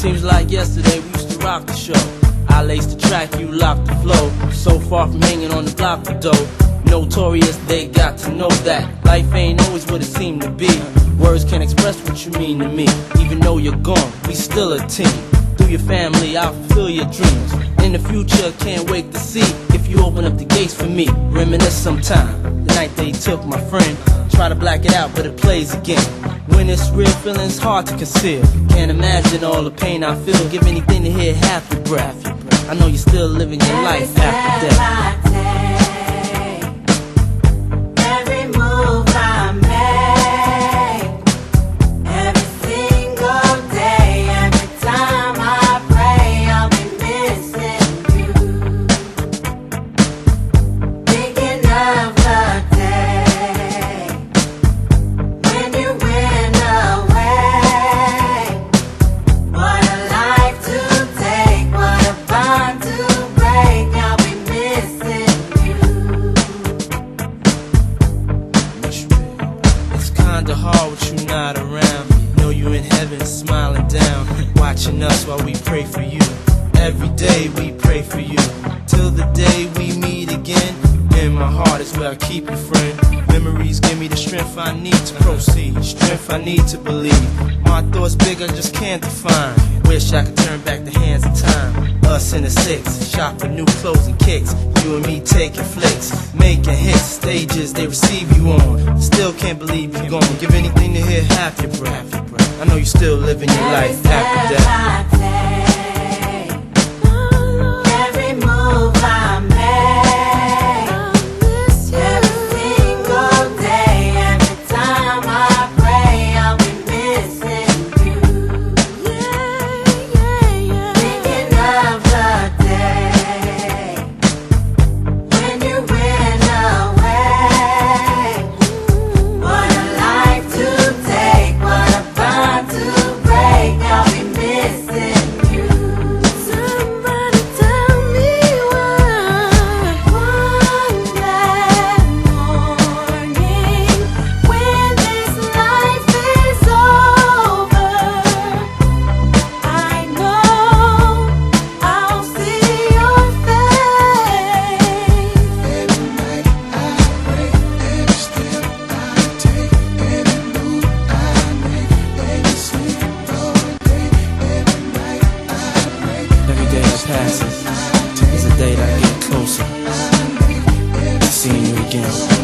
Seems like yesterday we used to rock the show. I laced the track, you locked the flow. So far from hanging on the block for dough. Notorious, they got to know that life ain't always what it seemed to be. Words can't express what you mean to me. Even though you're gone, we still a team. Through your family, I'll fulfill your dreams. In the future, can't wait to see if you open up the gates for me. Reminisce sometime, the night they took my friend. Try to black it out, but it plays again. When it's real, feeling's hard to conceal. Can't imagine all the pain I feel. Give anything to hear half your breath. I know you're still living your life after death. Kinda hard with you not around. Know you in heaven smiling down, watching us while we pray for you. Every day we pray for you, till the day we meet again. In my heart is where I keep you, friend. Memories give me the strength I need to proceed, strength I need to believe. My thoughts big, I just can't define. Wish I could turn back the hands of time. Us in the six, shop for new clothes and kicks. You and me taking flicks, making hits, stages they receive you on. Still can't believe you're gone. Give anything to hear half your breath. I know you're still living your life after death. Passes is a day that I get closer to seeing you again.